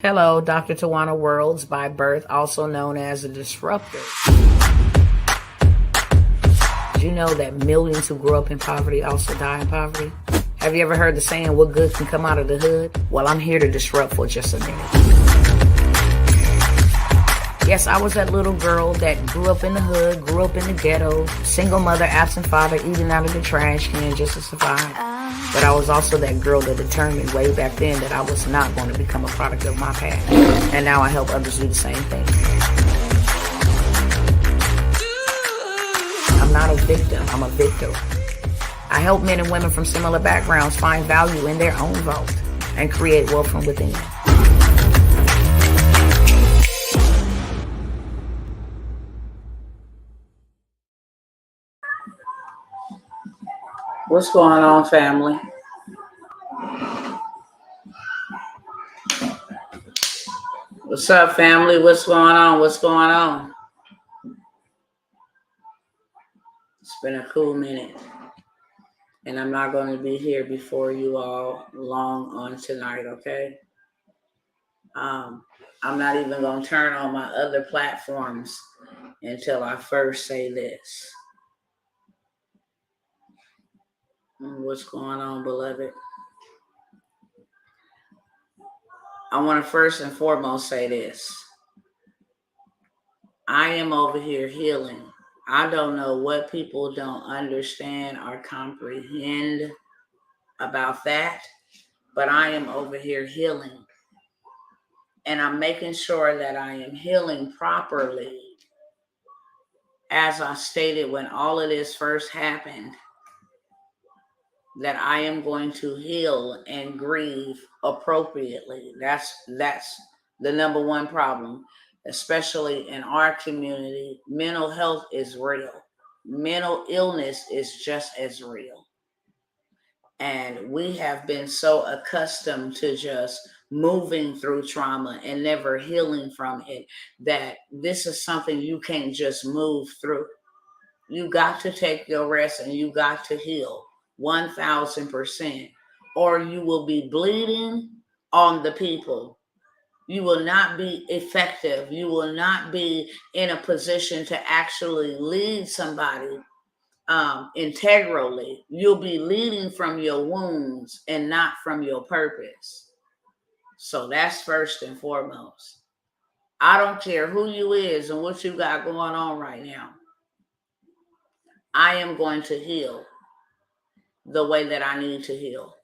Hello, Dr. Tawana Worlds by birth, also known as a disruptor. Did you know that millions who grew up in poverty also die in poverty? Have you ever heard the saying, what good can come out of the hood? Well, I'm here to disrupt for just a minute. Yes, I was that little girl that grew up in the hood, grew up in the ghetto, single mother, absent father, eating out of the trash can just to survive. But I was also that girl that determined way back then that I was not going to become a product of my past. And now I help others do the same thing. I'm not a victim, I'm a victor. I help men and women from similar backgrounds find value in their own vault and create wealth from within. What's going on, family? What's up, family? What's going on? What's going on? It's been a cool minute. And I'm not going to be here before you all long on tonight, okay? I'm not even going to turn on my other platforms until I first say this. What's going on, beloved? I want to first and foremost say this. I am over here healing. I don't know what people don't understand or comprehend about that, but I am over here healing. And I'm making sure that I am healing properly. As I stated when all of this first happened, that I am going to heal and grieve appropriately. That's the number one problem, especially in our community. Mental health is real. Mental illness is just as real. And we have been so accustomed to just moving through trauma and never healing from it that this is something you can't just move through. You got to take your rest and you got to heal 1,000%, or you will be bleeding on the people. You will not be effective. You will not be in a position to actually lead somebody integrally. You'll be leading from your wounds and not from your purpose. So that's first and foremost. I don't care who you is and what you got going on right now. I am going to heal the way that I need to heal.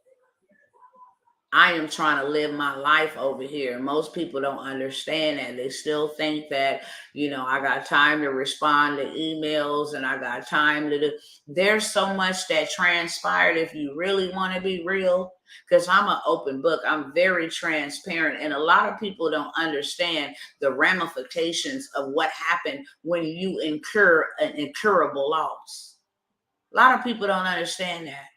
I am trying to live my life over here. Most people don't understand that. They still think that, I got time to respond to emails and I got time to do. There's so much that transpired if you really want to be real, because I'm an open book. I'm very transparent. And a lot of people don't understand the ramifications of what happened when you incur an incurable loss. A lot of people don't understand that.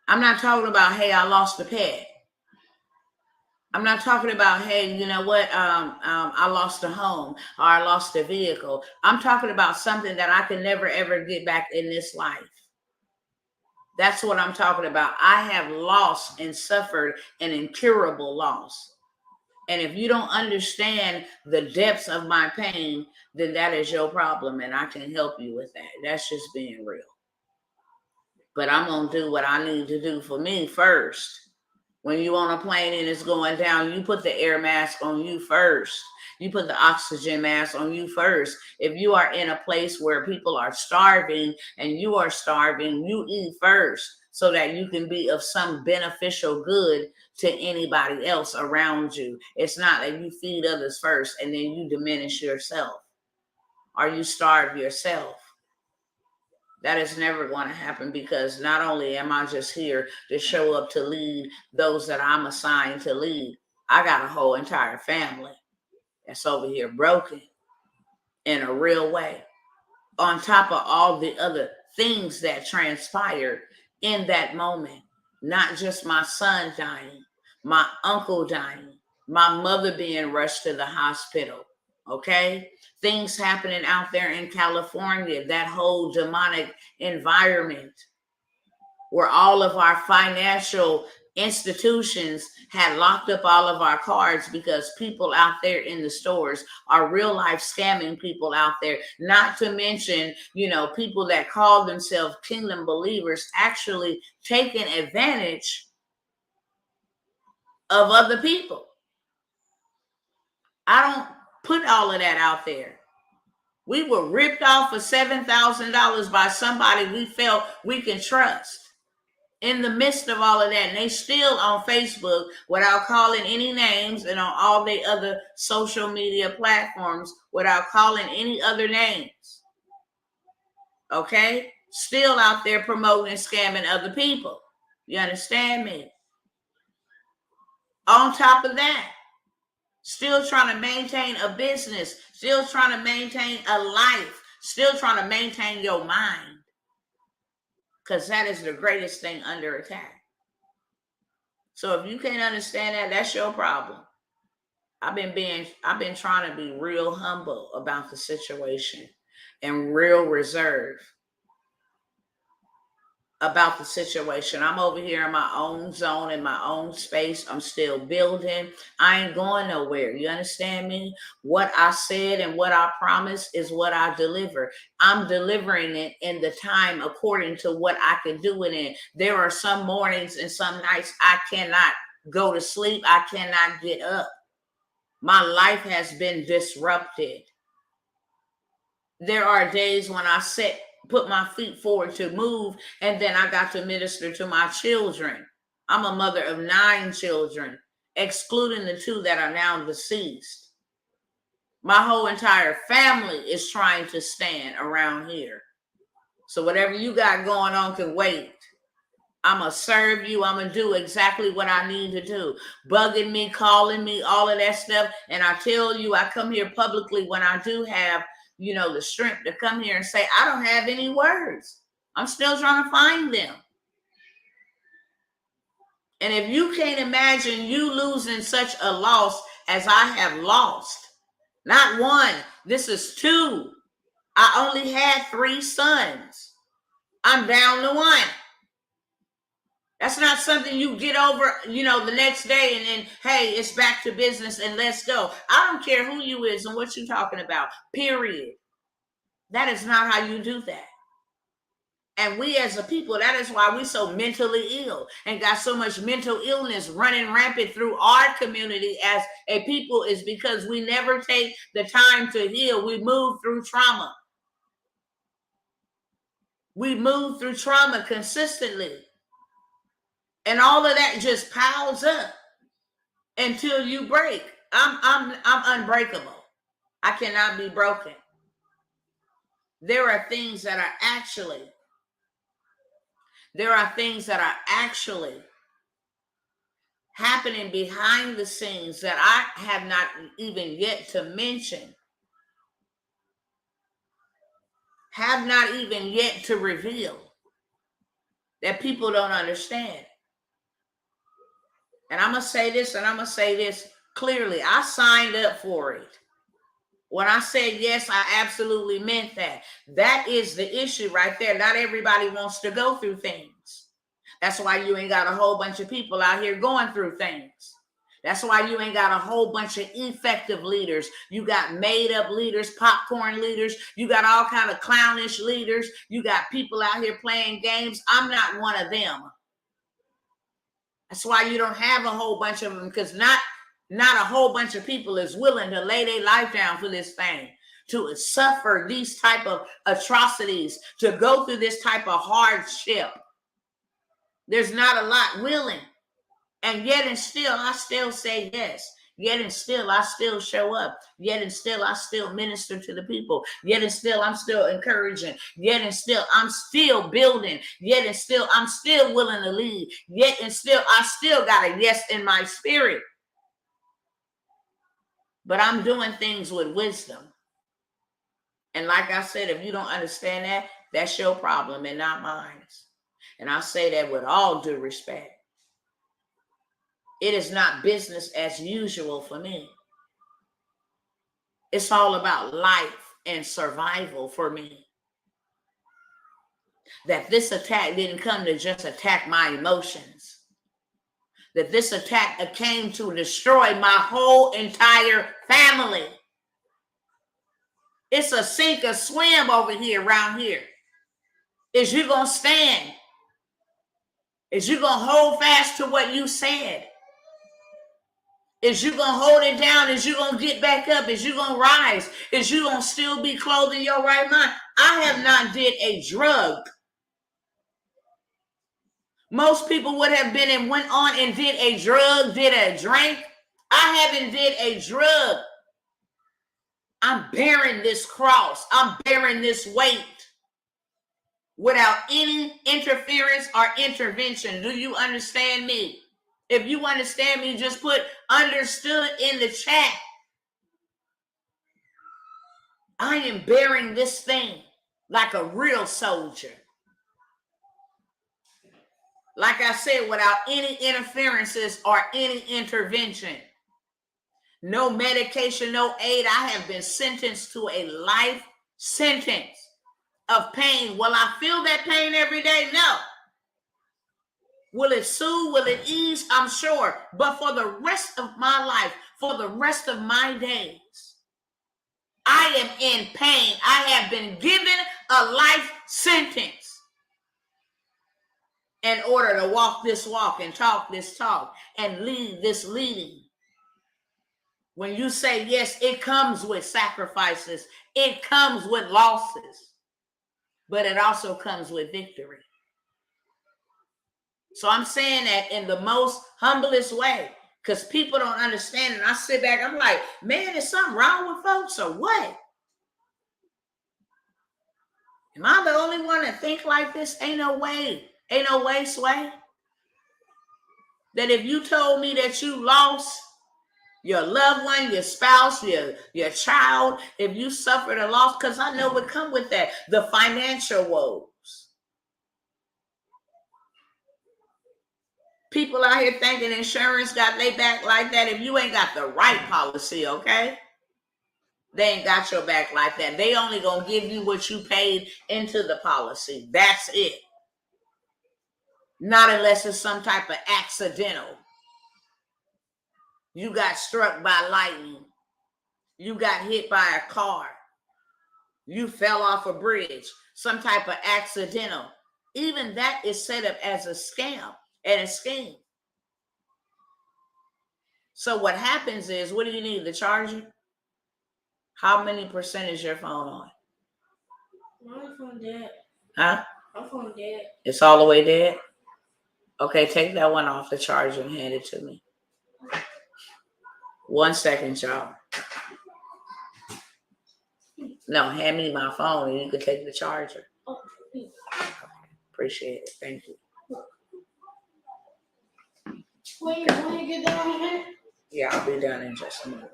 I'm not talking about, hey, I lost a pet. I'm not talking about, hey, you know what? I lost a home or I lost a vehicle. I'm talking about something that I can never, ever get back in this life. That's what I'm talking about. I have lost and suffered an incurable loss. And if you don't understand the depths of my pain, then that is your problem. And I can help you with that. That's just being real. But I'm going to do what I need to do for me first. When you on a plane and it's going down, you put the air mask on you first. You put the oxygen mask on you first. If you are in a place where people are starving and you are starving, you eat first so that you can be of some beneficial good to anybody else around you. It's not that you feed others first and then you diminish yourself or you starve yourself. That is never going to happen, because not only am I just here to show up to lead those that I'm assigned to lead, I got a whole entire family that's over here broken in a real way. On top of all the other things that transpired in that moment, not just my son dying, my uncle dying, my mother being rushed to the hospital. Okay, things happening out there in California, that whole demonic environment where all of our financial institutions had locked up all of our cards because people out there in the stores are real life scamming people out there. Not to mention, people that call themselves kingdom believers actually taking advantage of other people. I don't put all of that out there. We were ripped off for $7,000 by somebody we felt we can trust. In the midst of all of that, and they still on Facebook, without calling any names, and on all the other social media platforms without calling any other names. Okay? Still out there promoting and scamming other people. You understand me? On top of that, still trying to maintain a business, still trying to maintain a life, still trying to maintain your mind. Because that is the greatest thing under attack. So if you can't understand that, that's your problem. I've been trying to be real humble about the situation and real reserved about the situation. I'm over here in my own zone, in my own space. I'm still building. I ain't going nowhere. You understand me? What I said and what I promised is what I deliver. I'm delivering it in the time according to what I can do it in. There are some mornings and some nights I cannot go to sleep. I cannot get up. My life has been disrupted. There are days when I put my feet forward to move, and then I got to minister to my children. I'm a mother of 9 children, excluding the 2 that are now deceased. My whole entire family is trying to stand around here. So whatever you got going on can wait. I'm going to serve you. I'm going to do exactly what I need to do. Bugging me, calling me, all of that stuff. And I tell you, I come here publicly when I do have the strength to come here and say, I don't have any words. I'm still trying to find them. And if you can't imagine you losing such a loss as I have lost, not 1, this is 2. I only had 3 sons. I'm down to 1. That's not something you get over, the next day and then, hey, it's back to business and let's go. I don't care who you is and what you're talking about, period. That is not how you do that. And we as a people, that is why we're so mentally ill and got so much mental illness running rampant through our community as a people, is because we never take the time to heal. We move through trauma. We move through trauma consistently. And all of that just piles up until you break. I'm unbreakable. I cannot be broken. There are things that are actually happening behind the scenes that I have not even yet to mention, have not even yet to reveal, that people don't understand. And I'm going to say this, and I'm going to say this clearly. I signed up for it. When I said yes, I absolutely meant that. That is the issue right there. Not everybody wants to go through things. That's why you ain't got a whole bunch of people out here going through things. That's why you ain't got a whole bunch of effective leaders. You got made up leaders, popcorn leaders. You got all kind of clownish leaders. You got people out here playing games. I'm not one of them. That's why you don't have a whole bunch of them, because not a whole bunch of people is willing to lay their life down for this thing, to suffer these type of atrocities, to go through this type of hardship. There's not a lot willing. And yet and still, I still say yes. Yet and still, I still show up. Yet and still, I still minister to the people. Yet and still, I'm still encouraging. Yet and still, I'm still building. Yet and still, I'm still willing to lead. Yet and still, I still got a yes in my spirit. But I'm doing things with wisdom. And like I said, if you don't understand that, that's your problem and not mine. And I say that with all due respect. It is not business as usual for me. It's all about life and survival for me. That this attack didn't come to just attack my emotions. that this attack came to destroy my whole entire family. It's a sink or swim over here, around here. Is you going to stand? Is you going to hold fast to what you said? Is you going to hold it down? Is you going to get back up? Is you going to rise? Is you going to still be clothed in your right mind? I have not did a drug. Most people would have been and went on and did a drug, did a drink. I haven't did a drug. I'm bearing this cross. I'm bearing this weight without any interference or intervention. Do you understand me? If you understand me, just put understood in the chat. I am bearing this thing like a real soldier. Like I said, without any interferences or any intervention. No medication, no aid. I have been sentenced to a life sentence of pain. Will I feel that pain every day? No. Will it soothe? Will it ease? I'm sure. But for the rest of my life, for the rest of my days, I am in pain. I have been given a life sentence in order to walk this walk and talk this talk and lead this leading. When you say yes, it comes with sacrifices. It comes with losses. But it also comes with victory. So I'm saying that in the most humblest way, because people don't understand it. I sit back, I'm like, man, is something wrong with folks or what? Am I the only one that think like this? Ain't no way. Ain't no way, Sway. That if you told me that you lost your loved one, your spouse, your child, if you suffered a loss, because I know what come with that, the financial woes. People out here thinking insurance got their back like that. If you ain't got the right policy, okay? They ain't got your back like that. They only gonna give you what you paid into the policy. That's it. Not unless it's some type of accidental. You got struck by lightning. You got hit by a car. You fell off a bridge. Some type of accidental. Even that is set up as a scam and a scheme. So what happens is, what do you need? The charger? How many percent is your phone on? My phone dead. Huh? My phone dead. It's all the way dead? Okay, take that one off the charger and hand it to me. 1 second, y'all. No, hand me my phone and you can take the charger. Oh, please. Okay, appreciate it. Thank you. When you get down here? Yeah, I'll be done in just a moment.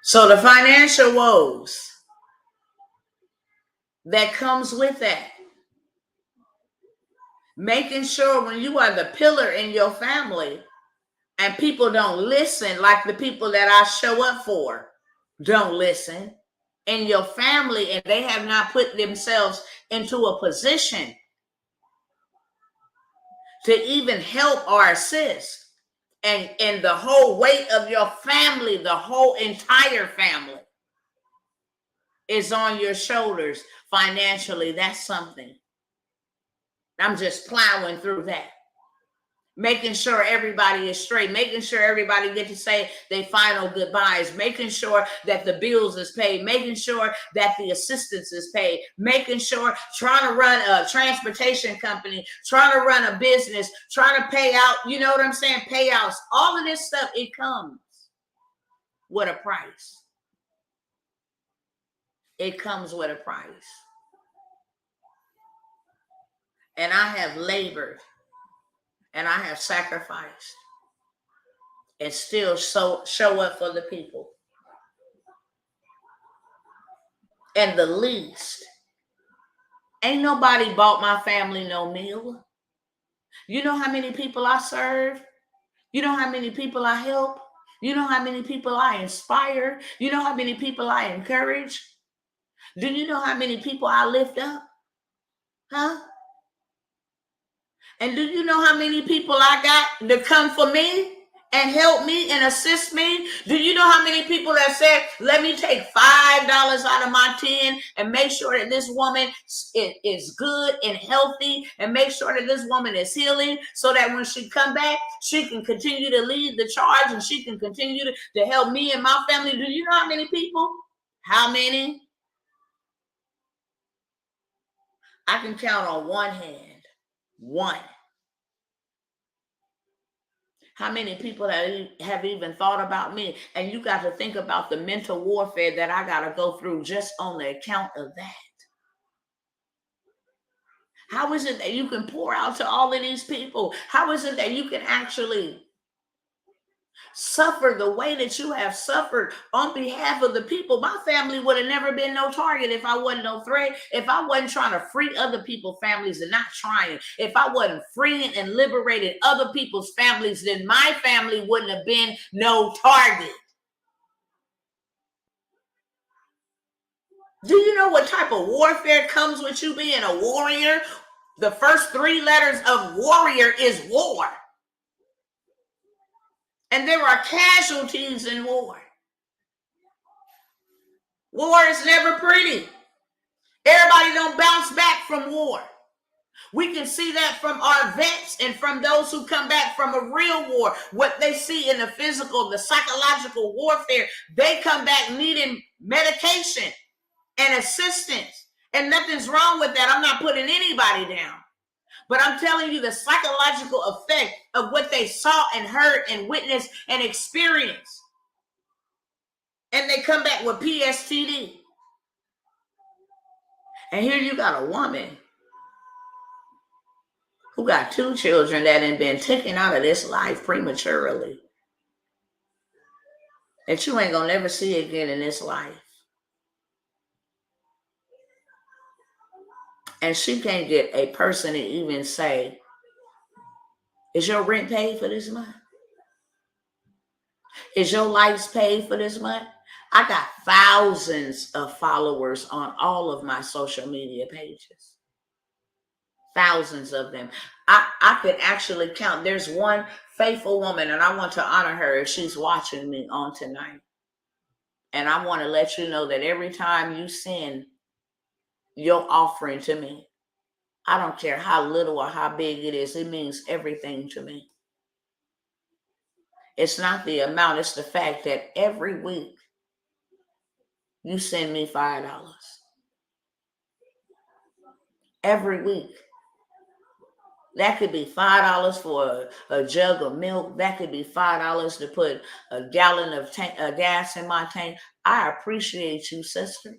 So the financial woes that comes with that. Making sure when you are the pillar in your family and people don't listen, like the people that I show up for don't listen in your family, and they have not put themselves into a position to even help or assist. And the whole weight of your family, the whole entire family is on your shoulders financially. That's something. I'm just plowing through that. Making sure everybody is straight, making sure everybody get to say their final goodbyes, making sure that the bills is paid, making sure that the assistance is paid, making sure, trying to run a transportation company, trying to run a business, trying to pay out, you know what I'm saying, payouts, all of this stuff, it comes with a price. It comes with a price. And I have labored and I have sacrificed and still show up for the people. And the least, ain't nobody bought my family no meal. You know how many people I serve? You know how many people I help? You know how many people I inspire? You know how many people I encourage? Do you know how many people I lift up? Huh? And do you know how many people I got to come for me and help me and assist me? Do you know how many people that said, let me take $5 out of my 10 and make sure that this woman is good and healthy, and make sure that this woman is healing, so that when she come back, she can continue to lead the charge and she can continue to help me and my family? Do you know how many people? How many? I can count on one hand. One. How many people have even thought about me? And you got to think about the mental warfare that I got to go through just on the account of that. How is it that you can pour out to all of these people? How is it that you can actually suffer the way that you have suffered on behalf of the people? My family would have never been no target if I wasn't no threat. If I wasn't trying to free other people's families and not trying. If I wasn't freeing and liberating other people's families, then my family wouldn't have been no target. Do you know what type of warfare comes with you being a warrior? The first 3 letters of warrior is war. And there are casualties in war. War is never pretty. Everybody don't bounce back from war. We can see that from our vets and from those who come back from a real war. What they see in the physical, the psychological warfare, they come back needing medication and assistance. And nothing's wrong with that. I'm not putting anybody down. But I'm telling you the psychological effect of what they saw and heard and witnessed and experienced. And they come back with PSTD. And here you got a woman who got 2 children that had been taken out of this life prematurely, that you ain't gonna never see again in this life. And she can't get a person to even say, is your rent paid for this month? Is your lights paid for this month? I got thousands of followers on all of my social media pages. Thousands of them. I could actually count. There's one faithful woman, and I want to honor her if she's watching me on tonight. And I want to let you know that every time you send your offering to me, I don't care how little or how big it is, it means everything to me. It's not the amount, it's the fact that every week you send me $5. Every week. That could be $5 for a jug of milk. That could be $5 to put a gallon of gas in my tank. I appreciate you, sister.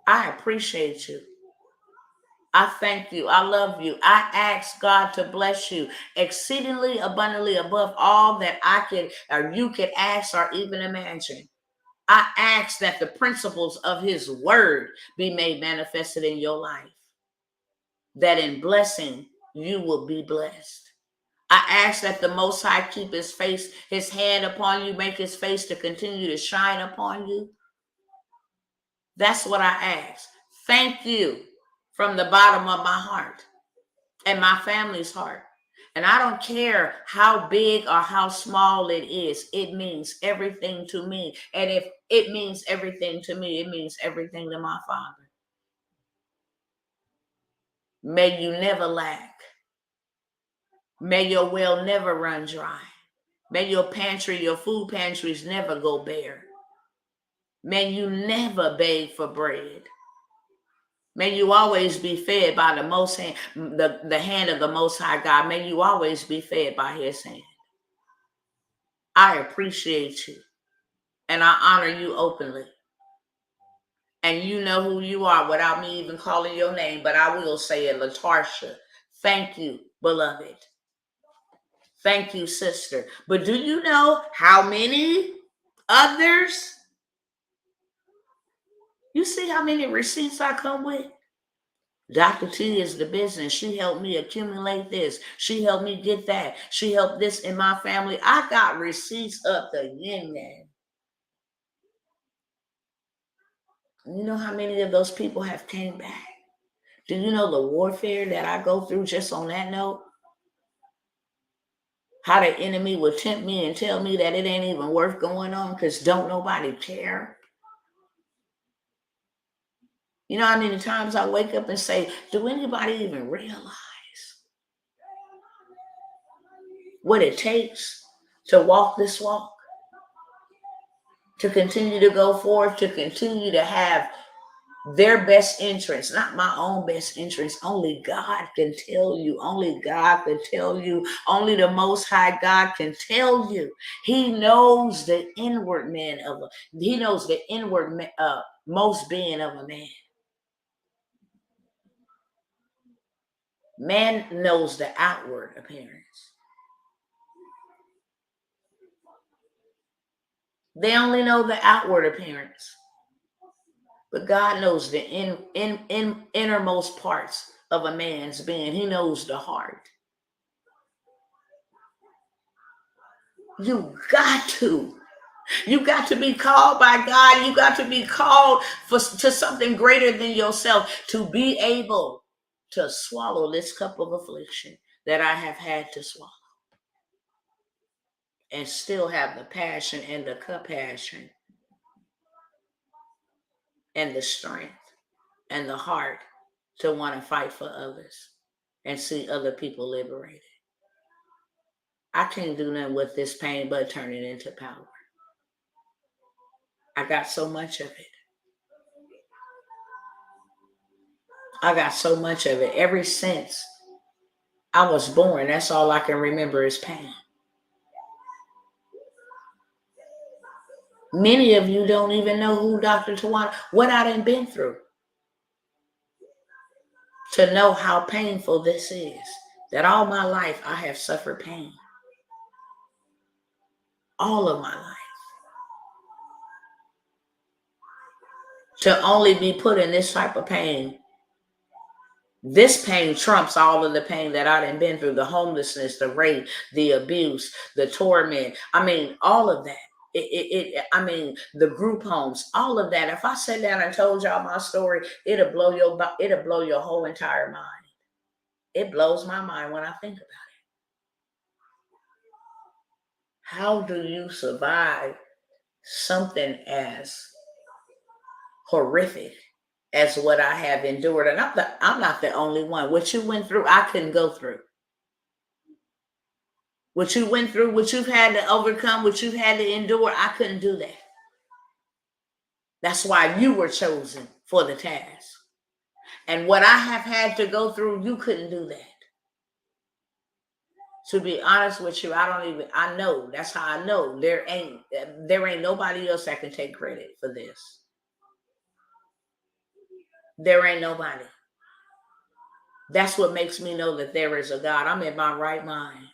I appreciate you. I thank you. I love you. I ask God to bless you exceedingly abundantly above all that I could or you could ask or even imagine. I ask that the principles of his word be made manifested in your life. That in blessing, you will be blessed. I ask that the Most High keep his hand upon you, make his face to continue to shine upon you. That's what I ask. Thank you from the bottom of my heart and my family's heart. And I don't care how big or how small it is. It means everything to me. And if it means everything to me, it means everything to my Father. May you never lack. May your well never run dry. May your pantry, your food pantries never go bare. May you never beg for bread. May you always be fed by the hand of the Most High God. May you always be fed by his hand. I appreciate you and I honor you openly. And you know who you are without me even calling your name, but I will say it, LaTarsha. Thank you, beloved. Thank you, sister. But do you know how many others? You see how many receipts I come with? Dr. T is the business. She helped me accumulate this. She helped me get that. She helped this in my family. I got receipts up the yin yang. You know how many of those people have came back? Do you know the warfare that I go through just on that note? How the enemy will tempt me and tell me that it ain't even worth going on because don't nobody care. You know how many times I wake up and say, do anybody even realize what it takes to walk this walk? To continue to go forth, to continue to have their best interests, not my own best interests. Only God can tell you. Only God can tell you. Only the Most High God can tell you. He knows the inward man of a. He knows the inward most being of a man. Man knows the outward appearance. They only know the outward appearance. But God knows the innermost parts of a man's being. He knows the heart. You got to be called by God. You got to be called to something greater than yourself to be able to swallow this cup of affliction that I have had to swallow and still have the passion and the compassion and the strength and the heart to want to fight for others and see other people liberated. I can't do nothing with this pain but turn it into power. I got so much of it. I got so much of it. Ever since I was born, that's all I can remember is pain. Many of you don't even know who Dr. Tawana, what I done been through to know how painful this is. That all my life I have suffered pain. All of my life. To only be put in this type of pain. This pain trumps all of the pain that I done been through. The homelessness, the rape, the abuse, the torment. I mean, all of that. The group homes, all of that. If I sat down and told y'all my story, it'll blow your whole entire mind. It blows my mind when I think about it. How do you survive something as horrific as what I have endured? And I'm not the only one. What you went through, I couldn't go through. What you went through, what you've had to overcome, what you've had to endure, I couldn't do that. That's why you were chosen for the task. And what I have had to go through, you couldn't do that. To be honest with you, I know, that's how I know there ain't nobody else that can take credit for this. There ain't nobody. That's what makes me know that there is a God. I'm in my right mind.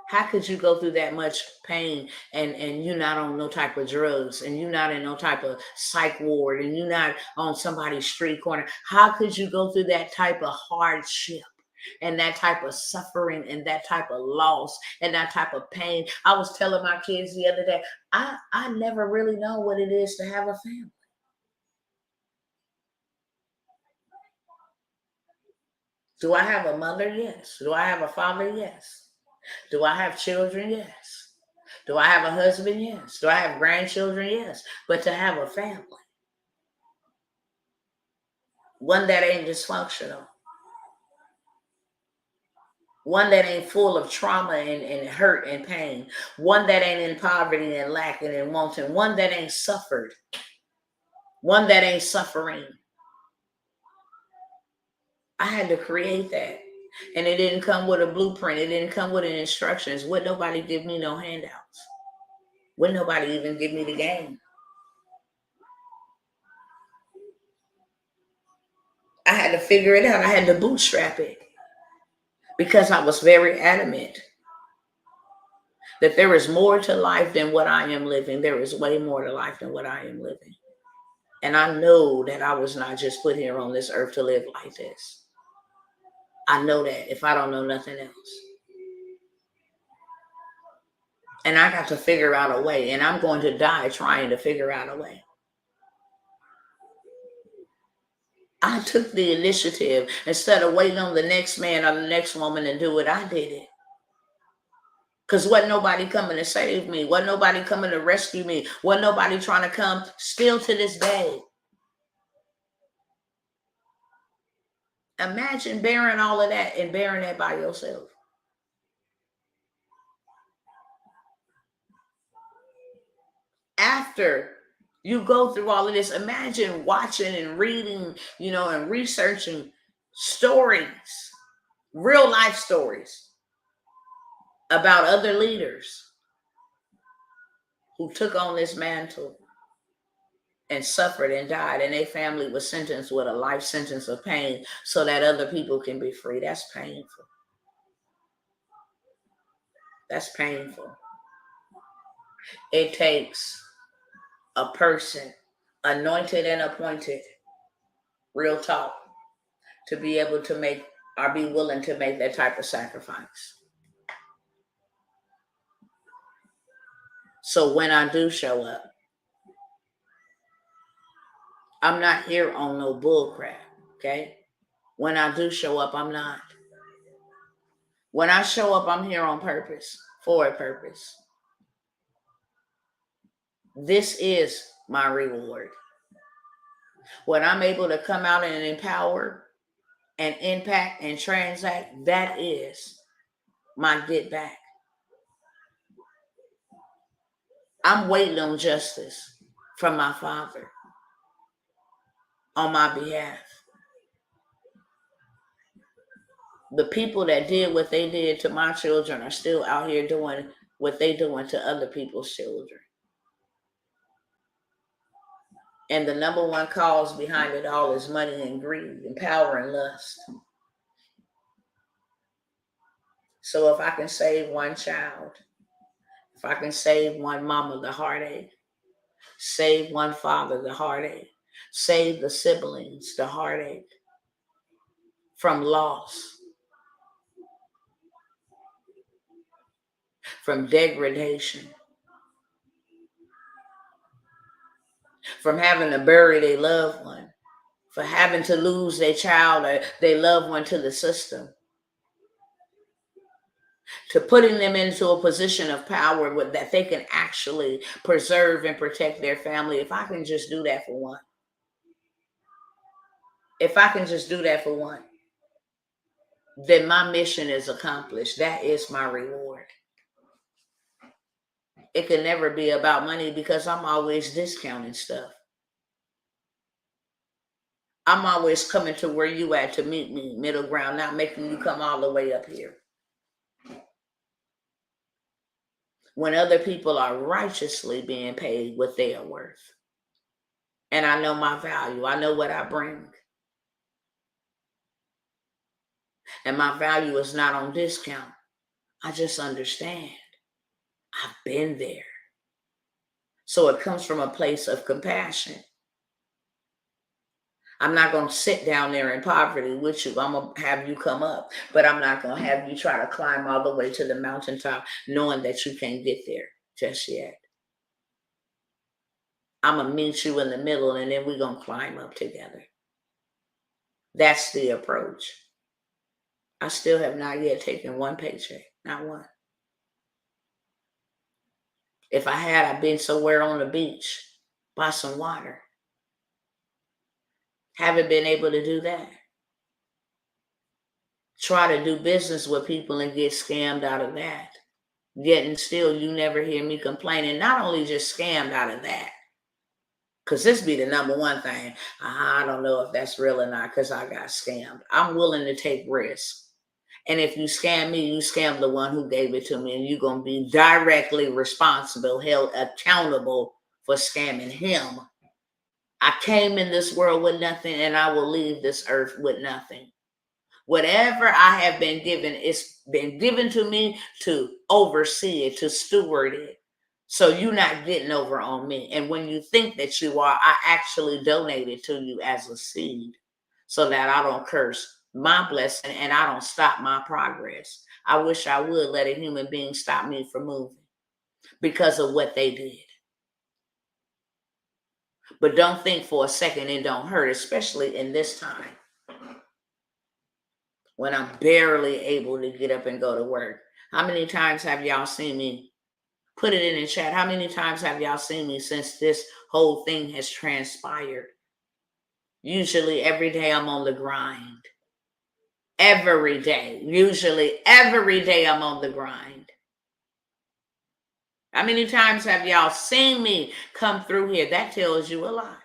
How could you go through that much pain and you're not on no type of drugs and you're not in no type of psych ward and you're not on somebody's street corner? How could you go through that type of hardship and that type of suffering and that type of loss and that type of pain? I was telling my kids the other day, I never really know what it is to have a family. Do I have a mother? Yes. Do I have a father? Yes. Do I have children? Yes. Do I have a husband? Yes. Do I have grandchildren? Yes. But to have a family, one that ain't dysfunctional, one that ain't full of trauma and hurt and pain, one that ain't in poverty and lacking and wanting, one that ain't suffered, one that ain't suffering. I had to create that. And it didn't come with a blueprint. It didn't come with instructions. Would nobody give me no handouts? Would nobody even give me the game? I had to figure it out. I had to bootstrap it because I was very adamant that there is more to life than what I am living. There is way more to life than what I am living. And I know that I was not just put here on this earth to live like this. I know that if I don't know nothing else. And I got to figure out a way. And I'm going to die trying to figure out a way. I took the initiative. Instead of waiting on the next man or the next woman to do it, I did it. Because wasn't nobody coming to save me. Wasn't nobody coming to rescue me. Wasn't nobody trying to come, still to this day. Imagine bearing all of that and bearing that by yourself. After you go through all of this, imagine watching and reading, and researching stories, real life stories about other leaders who took on this mantle and suffered and died, and their family was sentenced with a life sentence of pain so that other people can be free. That's painful. That's painful. It takes a person anointed and appointed, real talk, to be able to make or be willing to make that type of sacrifice. So when I do show up, I'm not here on no bull crap, okay? When I do show up, I'm not. When I show up, I'm here on purpose, for a purpose. This is my reward. When I'm able to come out and empower and impact and transact, that is my get back. I'm waiting on justice from my Father on my behalf. The people that did what they did to my children are still out here doing what they doing to other people's children. And the number one cause behind it all is money and greed and power and lust. So if I can save one child, if I can save one mama the heartache, save one father the heartache, save the siblings the heartache from loss, from degradation, from having to bury their loved one, for having to lose their child or their loved one to the system, to putting them into a position of power that they can actually preserve and protect their family. If I can just do that for one, then my mission is accomplished. That is my reward. It can never be about money because I'm always discounting stuff. I'm always coming to where you at to meet me, middle ground, not making you come all the way up here. When other people are righteously being paid what they are worth. And I know my value. I know what I bring. And my value is not on discount. I just understand. I've been there. So it comes from a place of compassion. I'm not going to sit down there in poverty with you. I'm going to have you come up. But I'm not going to have you try to climb all the way to the mountaintop knowing that you can't get there just yet. I'm going to meet you in the middle and then we're going to climb up together. That's the approach. I still have not yet taken one paycheck. Not one. If I had, I'd been somewhere on the beach by some water. Haven't been able to do that. Try to do business with people and get scammed out of that. Yet and still, you never hear me complaining. Not only just scammed out of that, because this be the number one thing. I don't know if that's real or not because I got scammed. I'm willing to take risks. And if you scam me, you scam the one who gave it to me, and you're going to be directly responsible, held accountable for scamming him. I came in this world with nothing, and I will leave this earth with nothing. Whatever I have been given, it's been given to me to oversee it, to steward it. So you're not getting over on me. And when you think that you are, I actually donated to you as a seed so that I don't curse my blessing and I don't stop my progress. I wish I would let a human being stop me from moving because of what they did. But don't think for a second it don't hurt, especially in this time when I'm barely able to get up and go to work. How many times have y'all seen me? Put it in the chat. How many times have y'all seen me since this whole thing has transpired? Usually every day I'm on the grind. Every day. Usually every day I'm on the grind. How many times have y'all seen me come through here? That tells you a lot.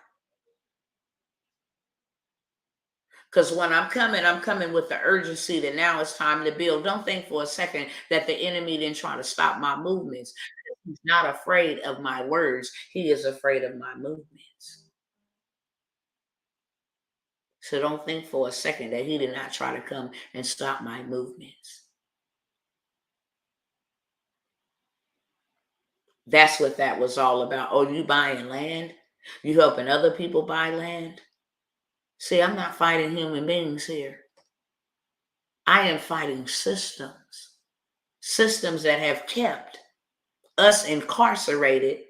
Because when I'm coming with the urgency that now it's time to build. Don't think for a second that the enemy didn't try to stop my movements. He's not afraid of my words. He is afraid of my movements. So don't think for a second that he did not try to come and stop my movements. That's what that was all about. Oh, you buying land? You helping other people buy land? See, I'm not fighting human beings here. I am fighting systems. Systems that have kept us incarcerated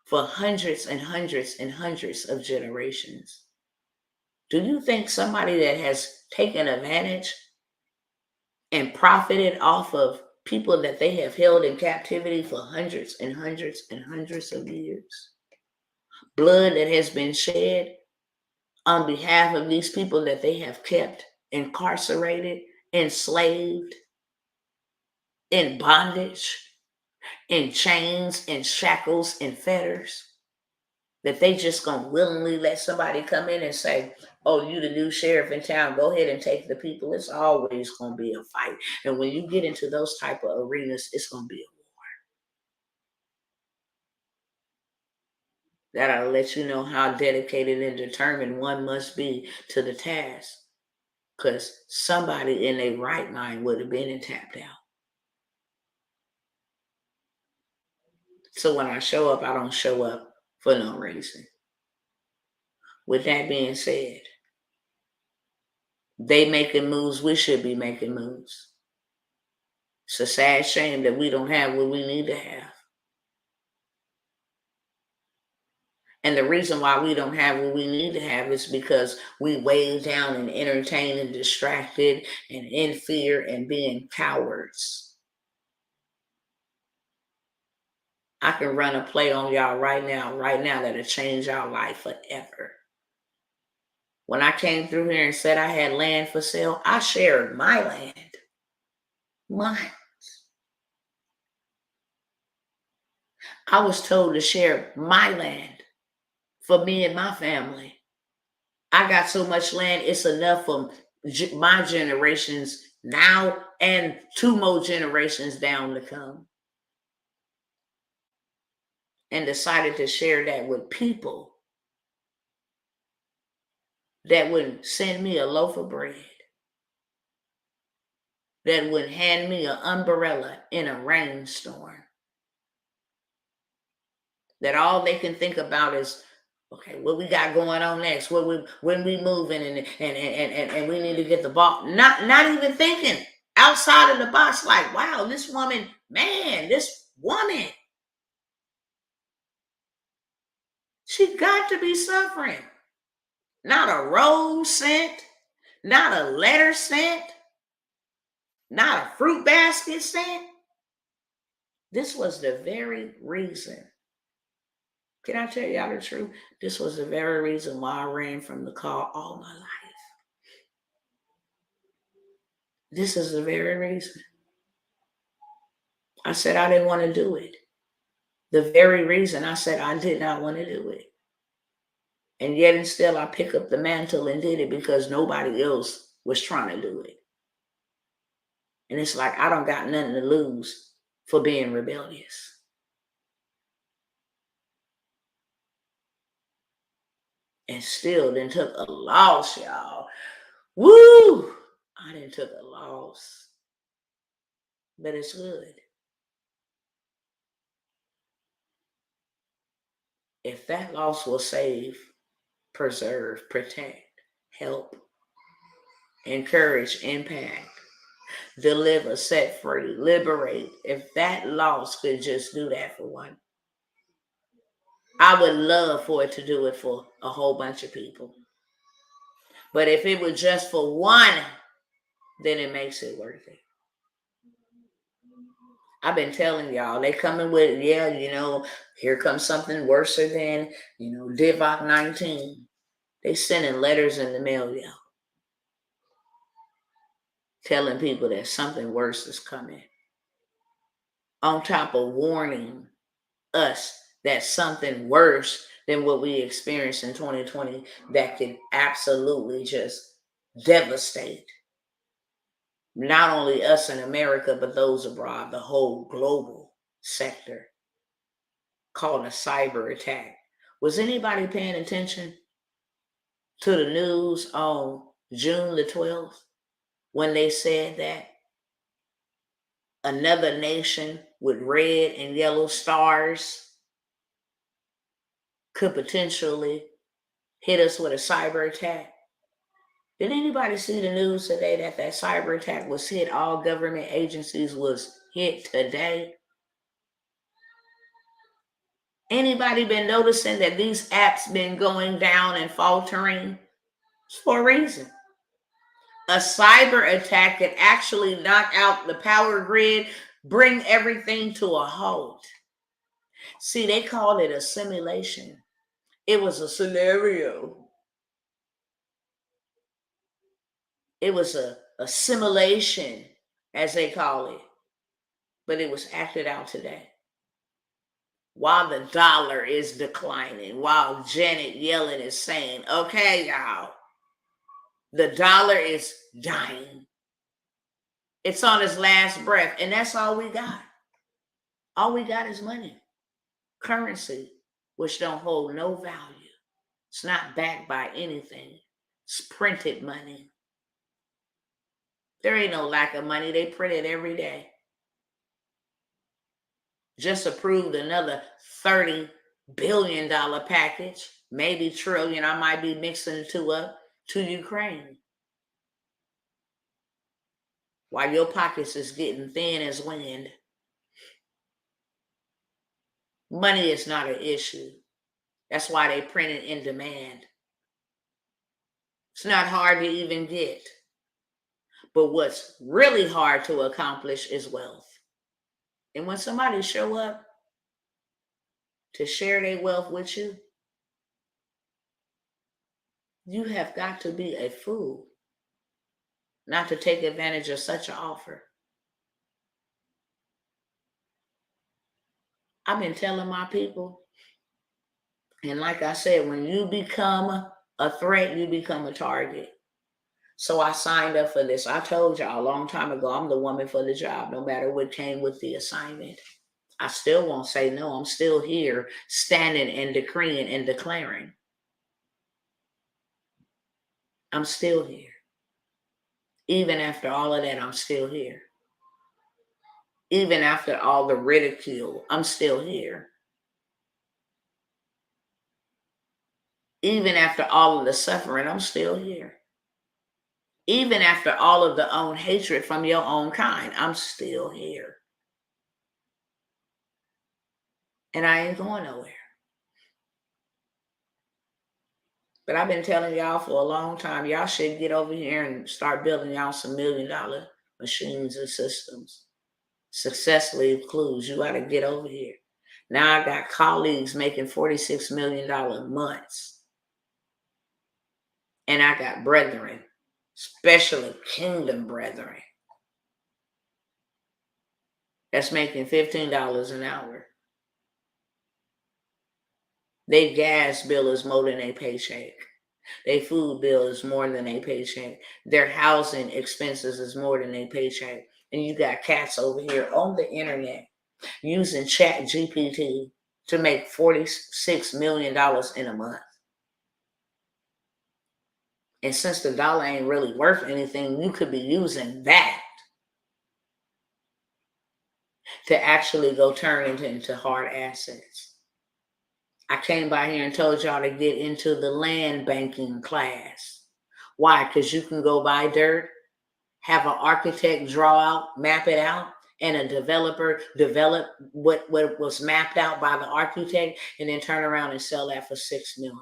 for hundreds and hundreds and hundreds of generations. Do you think somebody that has taken advantage and profited off of people that they have held in captivity for hundreds and hundreds and hundreds of years? Blood that has been shed on behalf of these people that they have kept incarcerated, enslaved, in bondage, in chains, in shackles, in fetters, that they just gonna willingly let somebody come in and say, oh, you the new sheriff in town, go ahead and take the people. It's always gonna be a fight. And when you get into those type of arenas, it's gonna be a war. That'll let you know how dedicated and determined one must be to the task. Because somebody in their right mind would have been and tapped out. So when I show up, I don't show up for no reason. With that being said, they making moves, we should be making moves. It's a sad shame that we don't have what we need to have. And the reason why we don't have what we need to have is because we weighed down and entertained and distracted and in fear and being cowards. I can run a play on y'all right now that'll change our life forever. When I came through here and said I had land for sale, I shared my land. Mine. I was told to share my land for me and my family. I got so much land, it's enough for my generations now and 2 more generations down to come. And decided to share that with people that would send me a loaf of bread, that would hand me an umbrella in a rainstorm, that all they can think about is, okay, what we got going on next? When we moving and we need to get the ball. Not even thinking outside of the box, like, wow, this woman, she got to be suffering. Not a rose sent, not a letter sent, not a fruit basket sent. This was the very reason. Can I tell y'all the truth? This was the very reason why I ran from the call all my life. This is the very reason. I said I didn't want to do it. The very reason I said I did not want to do it. And yet and still I picked up the mantle and did it because nobody else was trying to do it. And it's like, I don't got nothing to lose for being rebellious. And still then took a loss, y'all. Woo! I didn't took a loss. But it's good. If that loss will save, preserve, protect, help, encourage, impact, deliver, set free, liberate, if that loss could just do that for one, I would love for it to do it for a whole bunch of people. But if it was just for one, then it makes it worth it. I've been telling y'all, they coming with, here comes something worse than, Divock 19. They sending letters in the mail, y'all, telling people that something worse is coming. On top of warning us that something worse than what we experienced in 2020 that could absolutely just devastate not only us in America, but those abroad, the whole global sector, called a cyber attack. Was anybody paying attention to the news on June the 12th when they said that another nation with red and yellow stars could potentially hit us with a cyber attack? Did anybody see the news today that cyber attack was hit? All government agencies was hit today. Anybody been noticing that these apps been going down and faltering? It's for a reason. A cyber attack could actually knock out the power grid, bring everything to a halt. See, they call it a simulation. It was a scenario. It was a simulation, as they call it. But it was acted out today. While the dollar is declining, while Janet Yellen is saying, okay, y'all, the dollar is dying. It's on its last breath, and that's all we got. All we got is money, currency, which don't hold no value. It's not backed by anything. It's printed money. There ain't no lack of money. They print it every day. Just approved another $30 billion package, maybe trillion. I might be mixing the two up, to Ukraine. While your pockets is getting thin as wind. Money is not an issue. That's why they print it in demand. It's not hard to even get. But what's really hard to accomplish is wealth. And when somebody show up to share their wealth with you, you have got to be a fool not to take advantage of such an offer. I've been telling my people, and like I said, when you become a threat, you become a target. So I signed up for this. I told y'all a long time ago, I'm the woman for the job, no matter what came with the assignment. I still won't say no. I'm still here, standing and decreeing and declaring. I'm still here. Even after all of that, I'm still here. Even after all the ridicule, I'm still here. Even after all of the suffering, I'm still here. Even after all of the own hatred from your own kind, I'm still here. And I ain't going nowhere. But I've been telling y'all for a long time, y'all should get over here and start building y'all some $1 million machines and systems. Successfully clues, you got to get over here. Now I got colleagues making $46 million months. And I got brethren, especially kingdom brethren, that's making $15 an hour. Their gas bill is more than a paycheck. Their food bill is more than a paycheck. Their housing expenses is more than a paycheck. And you got cats over here on the internet using Chat GPT to make $46 million in a month. And since the dollar ain't really worth anything, you could be using that to actually go turn it into hard assets. I came by here and told y'all to get into the land banking class. Why? Because you can go buy dirt, have an architect draw out, map it out, and a developer develop what was mapped out by the architect and then turn around and sell that for $6 million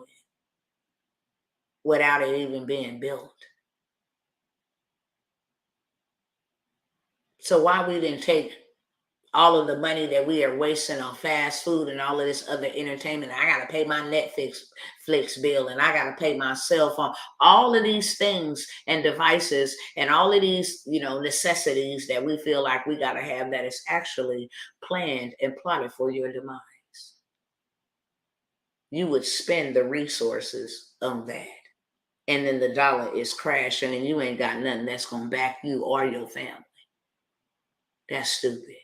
without it even being built. So why we didn't take all of the money that we are wasting on fast food and all of this other entertainment? I got to pay my Netflix bill, and I got to pay my cell phone. All of these things and devices and all of these, necessities that we feel like we got to have, that is actually planned and plotted for your demise. You would spend the resources on that. And then the dollar is crashing and you ain't got nothing that's going to back you or your family. That's stupid.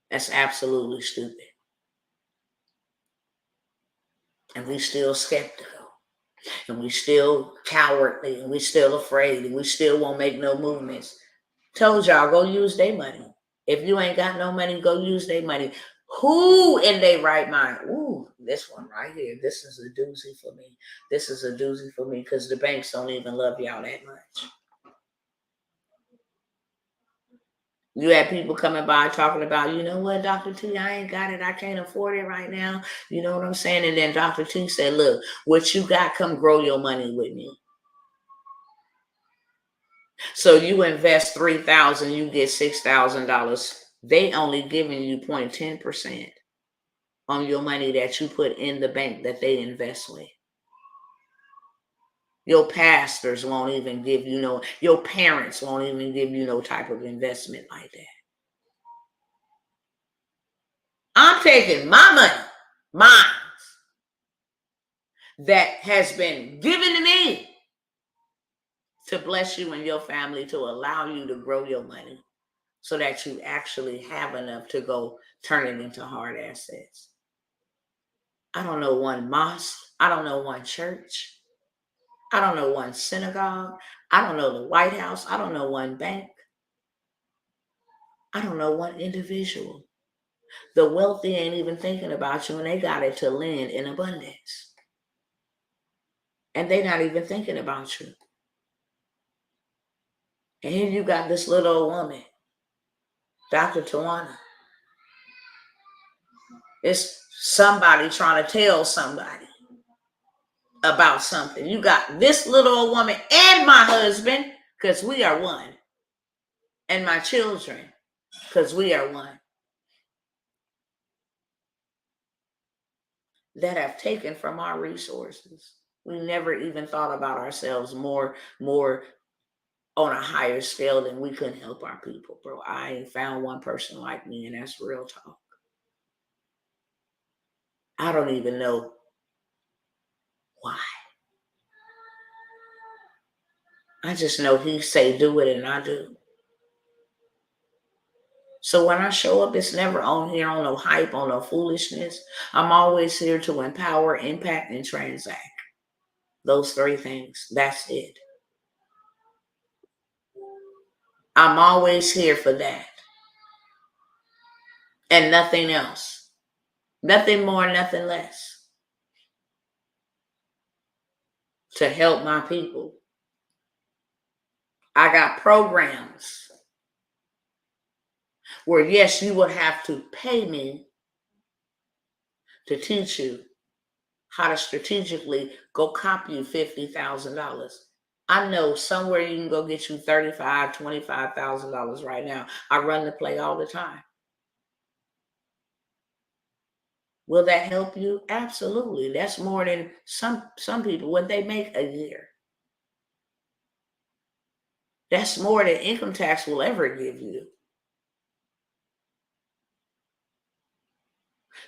That's absolutely stupid. And we still skeptical. And we still cowardly. And we still afraid. And we still won't make no movements. Told y'all, go use their money. If you ain't got no money, go use their money. Who in their right mind? Ooh, this one right here. This is a doozy for me. This is a doozy for me because the banks don't even love y'all that much. You had people coming by talking about, you know what, Dr. T, I ain't got it. I can't afford it right now. You know what I'm saying? And then Dr. T said, look, what you got, come grow your money with me. So you invest $3,000, you get $6,000. They only giving you 0.10% on your money that you put in the bank that they invest with. Your pastors won't even give you your parents won't even give you no type of investment like that. I'm taking my money, mine, that has been given to me to bless you and your family, to allow you to grow your money so that you actually have enough to go turn it into hard assets. I don't know one mosque. I don't know one church. I don't know one synagogue. I don't know the White House. I don't know one bank. I don't know one individual. The wealthy ain't even thinking about you, and they got it to lend in abundance. And they're not even thinking about you. And here you got this little old woman, Dr. Tawana. It's somebody trying to tell somebody about something. You got this little old woman and my husband, because we are one. And my children, because we are one. That have taken from our resources. We never even thought about ourselves more on a higher scale than we couldn't help our people, bro. I ain't found one person like me, and that's real talk. I don't even know why. I just know he say do it, and I do. So when I show up, it's never on here on no hype, on no foolishness. I'm always here to empower, impact, and transact. Those three things. That's it. I'm always here for that. And nothing else. Nothing more, nothing less. To help my people. I got programs where, yes, you would have to pay me to teach you how to strategically go copy you $50,000. I know somewhere you can go get you $35,000, $25,000 right now. I run the play all the time. Will that help you? Absolutely. That's more than some people, what they make a year. That's more than income tax will ever give you.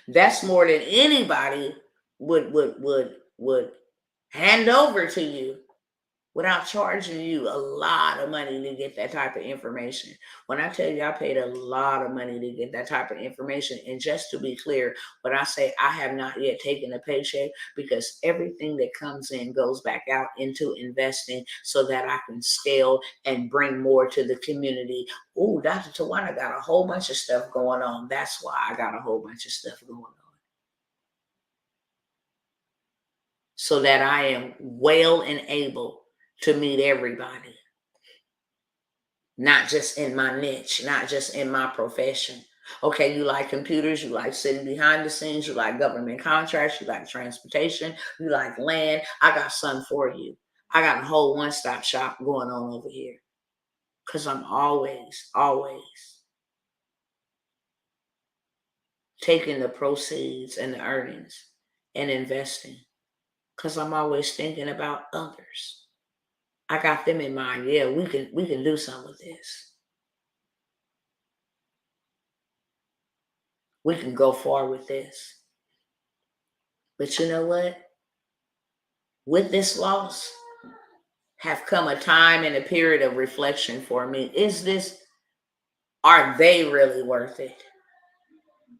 That's more than anybody would hand over to you without charging you a lot of money to get that type of information. When I tell you I paid a lot of money to get that type of information, and just to be clear, when I say I have not yet taken a paycheck, because everything that comes in goes back out into investing so that I can scale and bring more to the community. Ooh, Dr. Tawana got a whole bunch of stuff going on. That's why I got a whole bunch of stuff going on. So that I am well and able to meet everybody. not just in my niche, not just in my profession. Okay, you like computers, you like sitting behind the scenes, you like government contracts, you like transportation, you like land. I got something for you. I got a whole one-stop shop going on over here because I'm always taking the proceeds and the earnings and investing because I'm always thinking about others. I got them in mind. Yeah, we can do something with this. We can go far with this. But you know what? With this loss have come a time and a period of reflection for me. Are they really worth it?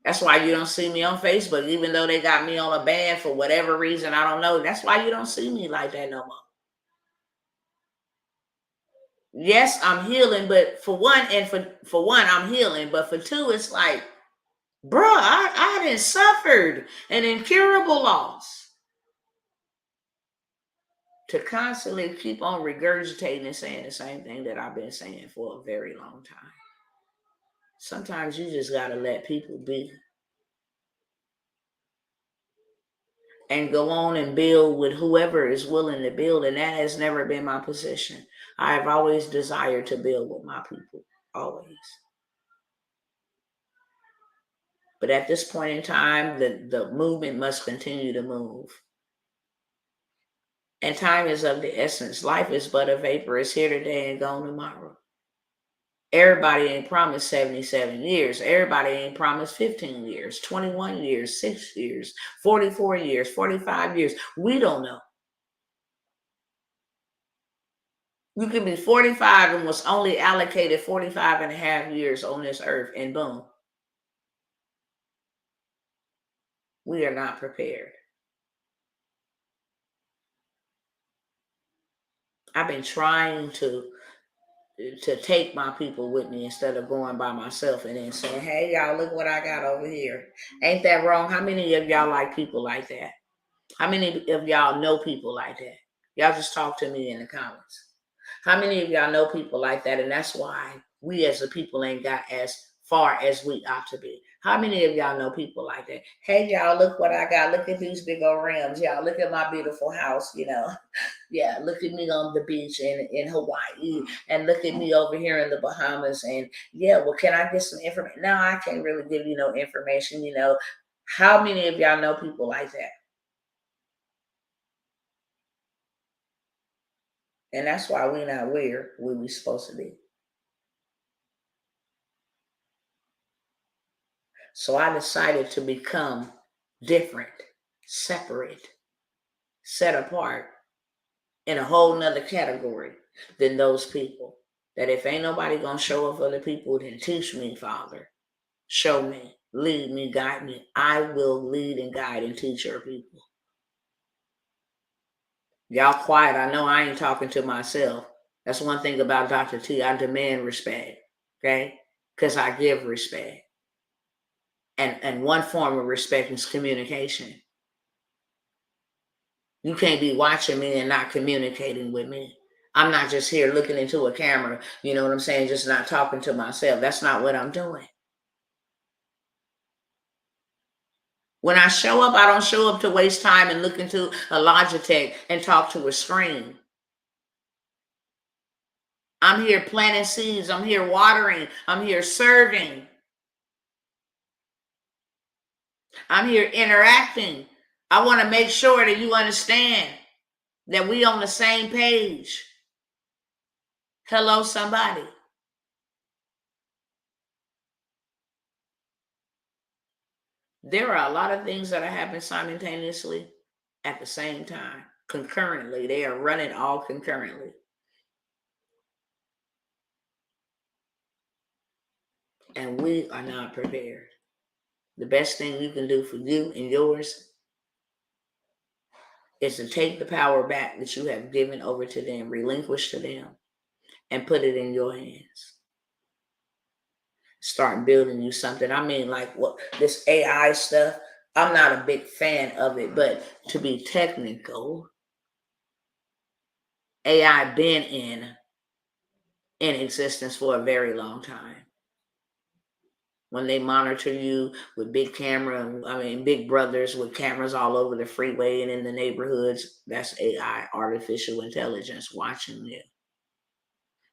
That's why you don't see me on Facebook, even though they got me on a ban for whatever reason. I don't know. That's why you don't see me like that no more. Yes, I'm healing, but for one, I'm healing, but for two, it's like, bruh, I hadn't suffered an incurable loss to constantly keep on regurgitating and saying the same thing that I've been saying for a very long time. Sometimes you just got to let people be and go on and build with whoever is willing to build. And that has never been my position. I have always desired to build with my people, always. But at this point in time, the movement must continue to move. And time is of the essence. Life is but a vapor. It's here today and gone tomorrow. Everybody ain't promised 77 years. Everybody ain't promised 15 years, 21 years, 6 years, 44 years, 45 years. We don't know. You can be 45 and was only allocated 45 and a half years on this earth, and boom, we are not prepared. I've been trying to take my people with me instead of going by myself and then saying, hey, y'all, look what I got over here. Ain't that wrong? How many of y'all like people like that? How many of y'all know people like that? Y'all just talk to me in the comments. How many of y'all know people like that? And that's why we as a people ain't got as far as we ought to be. How many of y'all know people like that? Hey, y'all, look what I got. Look at these big old rims. Y'all, look at my beautiful house, Yeah, look at me on the beach in Hawaii. And look at me over here in the Bahamas. And yeah, well, can I get some information? No, I can't really give you no information, How many of y'all know people like that? And that's why we're not where we supposed to be. So I decided to become different, separate, set apart in a whole nother category than those people. That if ain't nobody gonna show up for the people, then teach me, Father. Show me, lead me, guide me. I will lead and guide and teach your people. Y'all quiet. I know I ain't talking to myself. That's one thing about Dr. T. I demand respect, okay? Because I give respect. And one form of respect is communication. You can't be watching me and not communicating with me. I'm not just here looking into a camera, you know what I'm saying, just not talking to myself. That's not what I'm doing. When I show up, I don't show up to waste time and look into a Logitech and talk to a screen. I'm here planting seeds. I'm here watering. I'm here serving. I'm here interacting. I want to make sure that you understand that we on the same page. Hello, somebody. There are a lot of things that are happening simultaneously at the same time, concurrently. They are running all concurrently. And we are not prepared. The best thing you can do for you and yours is to take the power back that you have given over to them, relinquish to them, and put it in your hands. Start building you something. I mean, like what this AI stuff, I'm not a big fan of it, but to be technical, AI been in in existence for a very long time. When they monitor you with big big brothers with cameras all over the freeway and in the neighborhoods, that's AI, artificial intelligence, watching you.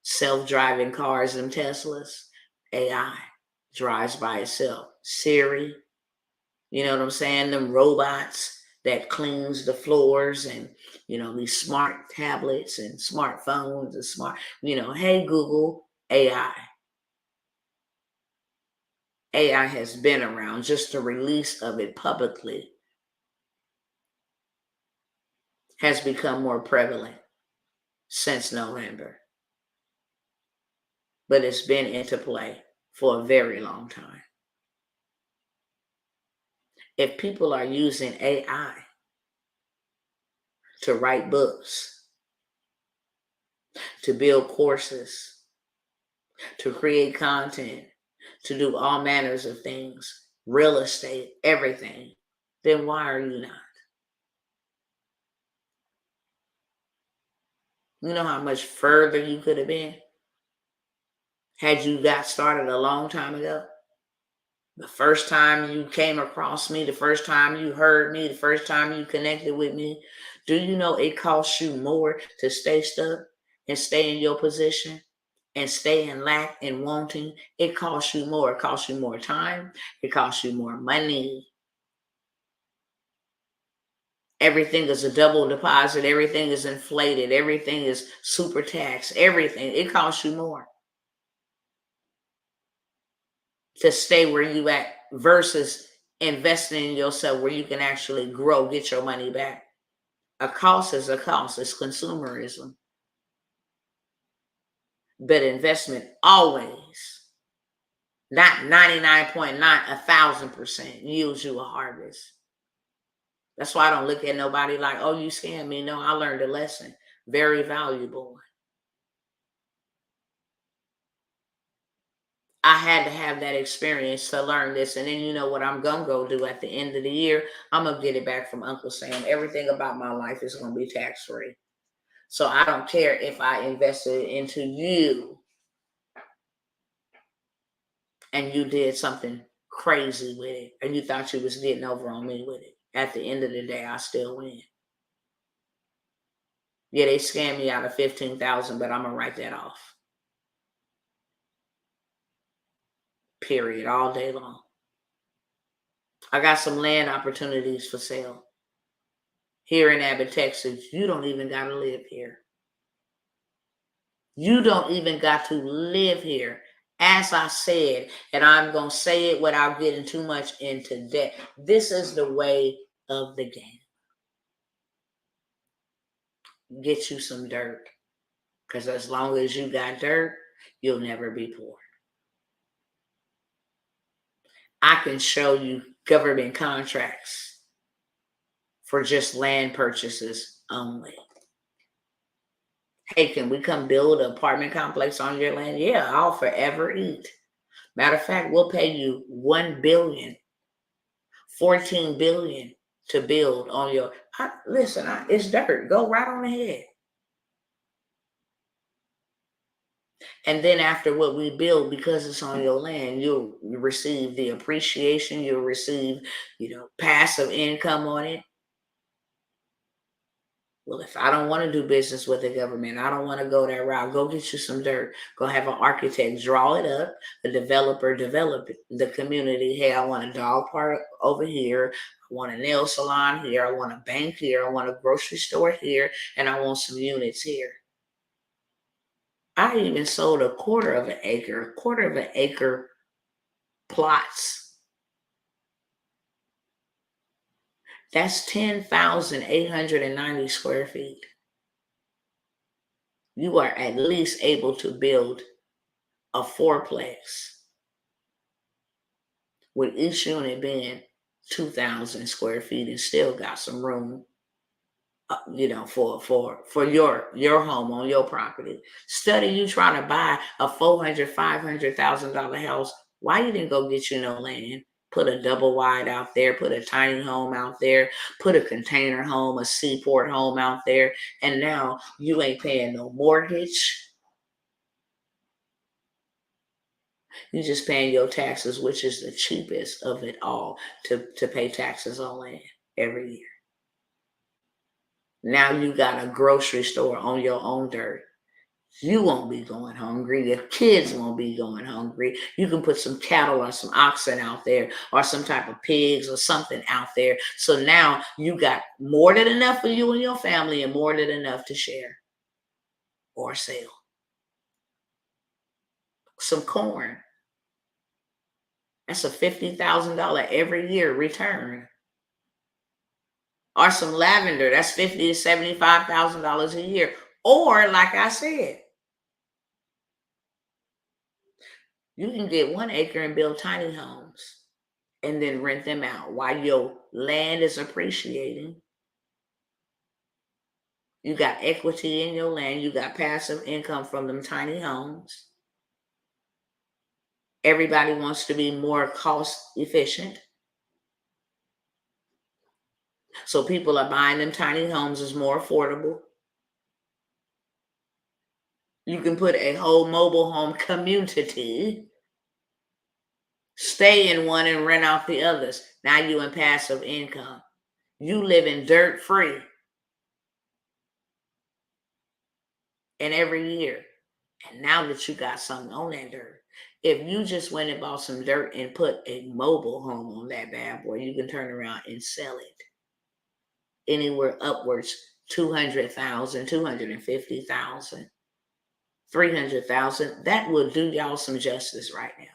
Self-driving cars and Teslas, AI drives by itself. Siri, you know what I'm saying? Them robots that cleans the floors, and these smart tablets and smartphones and hey Google, AI. AI has been around, just the release of it publicly has become more prevalent since November. But it's been into play for a very long time. If people are using AI to write books, to build courses, to create content, to do all manners of things, real estate, everything, then why are you not? You know how much further you could have been had you got started a long time ago? The first time you came across me, the first time you heard me, the first time you connected with me, do you know it costs you more to stay stuck and stay in your position and stay in lack and wanting? It costs you more. It costs you more time. It costs you more money. Everything is a double deposit. Everything is inflated. Everything is super taxed. Everything. It costs you more to stay where you at versus investing in yourself where you can actually grow, get your money back. A cost is a cost. It's consumerism. But investment always, not 99.9, 1,000% yields you a harvest. That's why I don't look at nobody like, oh, you scammed me. No, I learned a lesson. Very valuable. I had to have that experience to learn this. And then you know what I'm going to go do at the end of the year? I'm going to get it back from Uncle Sam. Everything about my life is going to be tax-free. So I don't care if I invested into you and you did something crazy with it and you thought you was getting over on me with it. At the end of the day, I still win. Yeah, they scammed me out of $15,000, but I'm going to write that off. Period. All day long. I got some land opportunities for sale here in Abbott, Texas. You don't even got to live here. You don't even got to live here. As I said, and I'm going to say it without getting too much into debt, this is the way of the game. Get you some dirt. Because as long as you got dirt, you'll never be poor. I can show you government contracts for just land purchases only. Hey, can we come build an apartment complex on your land? Yeah, I'll forever eat. Matter of fact, we'll pay you $1 billion, $14 billion to build on your. Listen, it's dirt. Go right on ahead. And then after what we build, because it's on your land, you'll receive the appreciation. You'll receive, passive income on it. Well, if I don't want to do business with the government, I don't want to go that route, go get you some dirt. Go have an architect draw it up, the developer develop the community. Hey, I want a dog park over here. I want a nail salon here. I want a bank here. I want a grocery store here. And I want some units here. I even sold a quarter of an acre plots. That's 10,890 square feet. You are at least able to build a fourplex with each unit being 2,000 square feet and still got some room, for your home on your property. Study you trying to buy a $400,000-$500,000 house. Why you didn't go get you no land? Put a double wide out there, put a tiny home out there, put a container home, a seaport home out there, and now you ain't paying no mortgage. You're just paying your taxes, which is the cheapest of it all to pay taxes on land every year. Now you got a grocery store on your own dirt. You won't be going hungry. Your kids won't be going hungry. You can put some cattle or some oxen out there or some type of pigs or something out there. So now you got more than enough for you and your family and more than enough to share or sell. Some corn. That's a $50,000 every year return. Or some lavender. That's $50,000 to $75,000 a year. Or like I said, you can get 1 acre and build tiny homes and then rent them out while your land is appreciating. You got equity in your land. You got passive income from them tiny homes. Everybody wants to be more cost efficient. So people are buying them tiny homes. It's more affordable. You can put a whole mobile home community, stay in one and rent out the others. Now you in passive income. You living dirt free. And every year. And now that you got something on that dirt, if you just went and bought some dirt and put a mobile home on that bad boy, you can turn around and sell it anywhere upwards 200,000, 250,000, 300,000. That will do y'all some justice right now.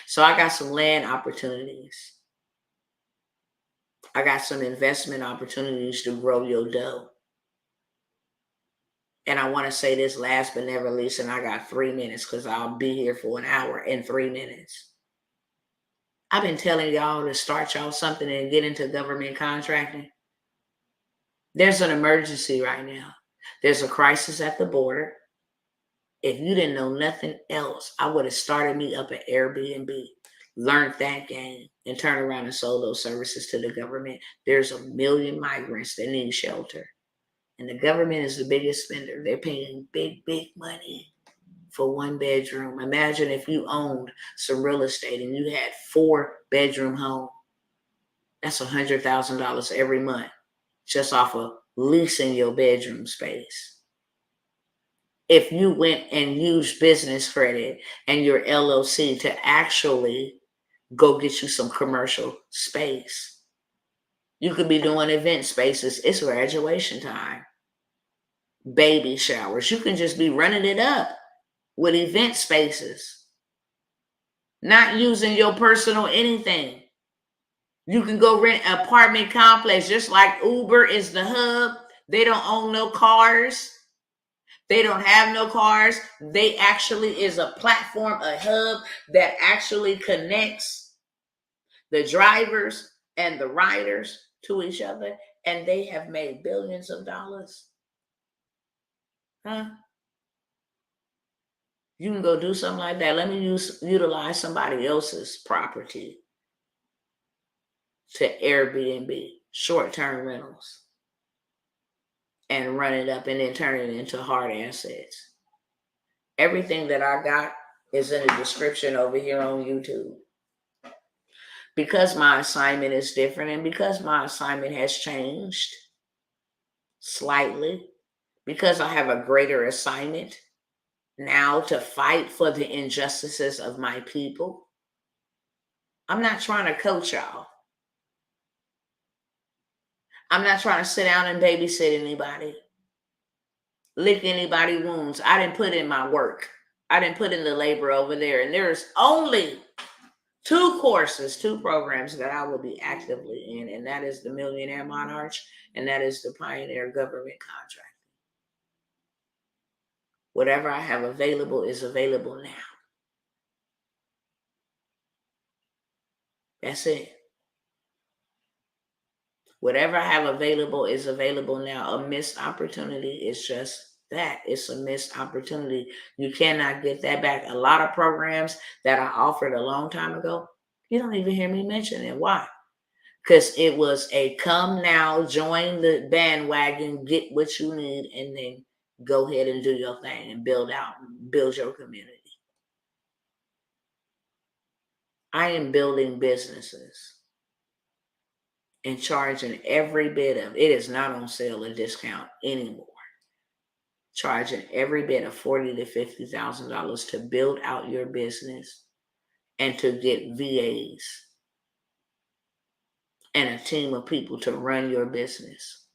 So I got some land opportunities. I got some investment opportunities to grow your dough. And I want to say this last but never least, and I got 3 minutes because I'll be here for an hour and 3 minutes. I've been telling y'all to start y'all something and get into government contracting. There's an emergency right now. There's a crisis at the border. If you didn't know nothing else, I would have started me up at Airbnb, learned that game, and turned around and sold those services to the government. There's 1 million migrants that need shelter. And the government is the biggest spender. They're paying big, big money for 1 bedroom. Imagine if you owned some real estate and you had 4-bedroom home. That's $100,000 every month just off of leasing your bedroom space. If you went and used business credit and your LLC to actually go get you some commercial space, you could be doing event spaces. It's graduation time. Baby showers. You can just be running it up with event spaces, not using your personal anything. You can go rent an apartment complex, just like Uber is the hub. They don't own no cars. They don't have no cars. They actually is a platform, a hub that actually connects the drivers and the riders to each other. And they have made billions of dollars. Huh? You can go do something like that. Let me utilize somebody else's property to Airbnb, short-term rentals, and run it up and then turn it into hard assets. Everything that I got is in the description over here on YouTube. Because my assignment is different and because my assignment has changed slightly, because I have a greater assignment now to fight for the injustices of my people, I'm not trying to coach y'all. I'm not trying to sit down and babysit anybody, lick anybody's wounds. I didn't put in my work. I didn't put in the labor over there. And there's only 2 courses, 2 programs that I will be actively in. And that is the Millionaire Monarch and that is the Pioneer Government Contract. Whatever I have available is available now. That's it. Whatever I have available is available now. A missed opportunity is just that. It's a missed opportunity. You cannot get that back. A lot of programs that I offered a long time ago, you don't even hear me mention it. Why? Because it was a come now, join the bandwagon, get what you need, and then go ahead and do your thing and build your community. I am building businesses and charging every bit of it is not on sale or discount anymore. Charging every bit of $40,000 to $50,000 to build out your business and to get VAs and a team of people to run your business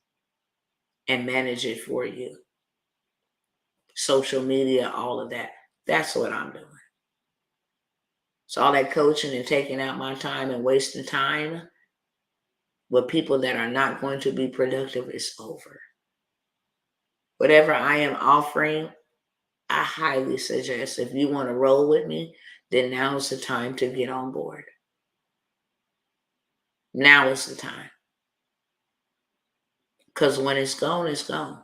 and manage it for you. Social media, all of that. That's what I'm doing. So all that coaching and taking out my time and wasting time with people that are not going to be productive is over. Whatever I am offering, I highly suggest if you want to roll with me, then now is the time to get on board. Now is the time. Because when it's gone, it's gone.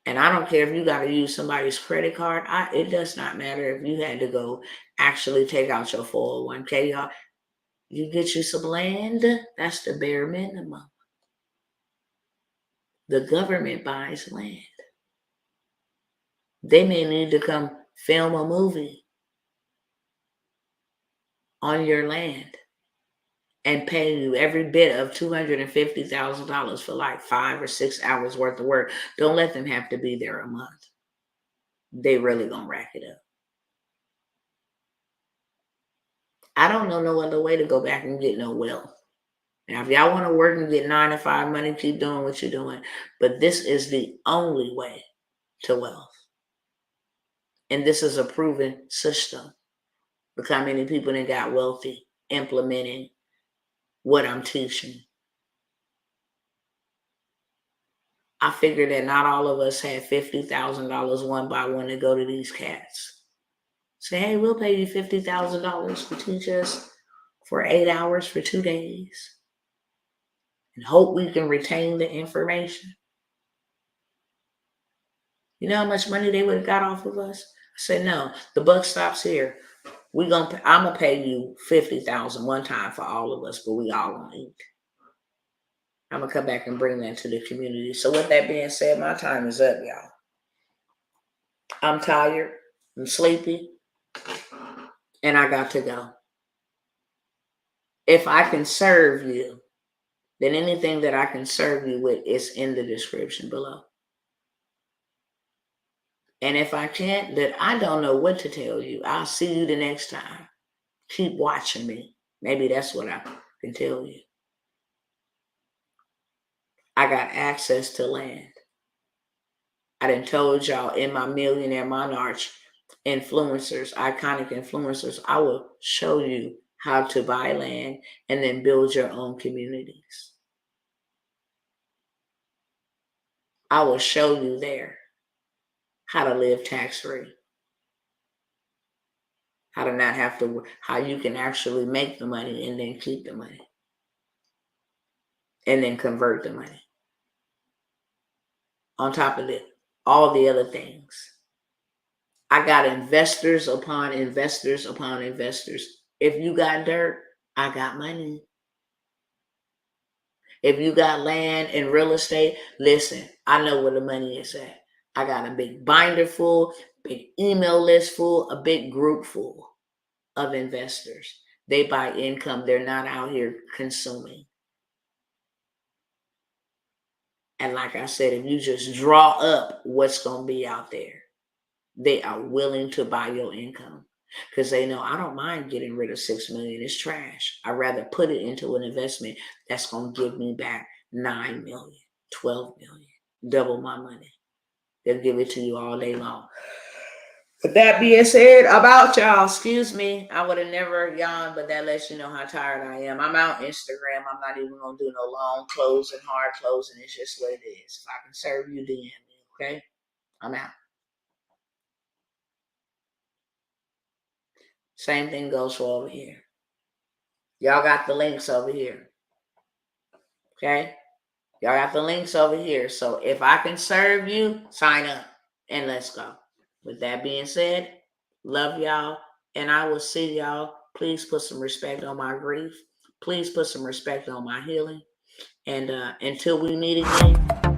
And I don't care if you got to use somebody's credit card. It does not matter if you had to go actually take out your 401k. Y'all, you get you some land, that's the bare minimum. The government buys land. They may need to come film a movie on your land and pay you every bit of $250,000 for like 5 or 6 hours worth of work. Don't let them have to be there a month. They really gonna rack it up. I don't know no other way to go back and get no wealth. Now, if y'all want to work and get 9 to 5 money, keep doing what you're doing. But this is the only way to wealth. And this is a proven system. Look how many people that got wealthy implementing what I'm teaching. I figured that not all of us had $50,000 one by one to go to these cats. Say, hey, we'll pay you $50,000 to teach us for 8 hours for 2 days. And hope we can retain the information. You know how much money they would have got off of us? I said, no, the buck stops here. I'm gonna pay you $50,000 one time for all of us, but we all gonna eat. I'm gonna come back and bring that to the community. So with that being said, my time is up, y'all. I'm tired, I'm sleepy, and I got to go. If I can serve you, then anything that I can serve you with is in the description below. And if I can't, then I don't know what to tell you. I'll see you the next time. Keep watching me. Maybe that's what I can tell you. I got access to land. I done told y'all in my Millionaire Monarch influencers, iconic influencers, I will show you how to buy land and then build your own communities. I will show you there how to live tax-free. How to not have to, how you can actually make the money and then keep the money. And then convert the money. On top of it, all the other things. I got investors upon investors upon investors. If you got dirt, I got money. If you got land and real estate, listen, I know where the money is at. I got a big binder full, big email list full, a big group full of investors. They buy income. They're not out here consuming. And like I said, if you just draw up what's going to be out there, they are willing to buy your income because they know I don't mind getting rid of $6 million. It's trash. I'd rather put it into an investment that's going to give me back 9 million, 12 million, double my money. They'll give it to you all day long. With that being said, about y'all, excuse me, I would have never yawned, but that lets you know how tired I am. I'm out Instagram. I'm not even going to do no long closing, hard closing. It's just what it is. If I can serve you, DM me, okay? I'm out. Same thing goes for over here. Y'all got the links over here. Okay? Y'all got the links over here. So if I can serve you, sign up and let's go. With that being said, love y'all. And I will see y'all. Please put some respect on my grief. Please put some respect on my healing. And until we meet again,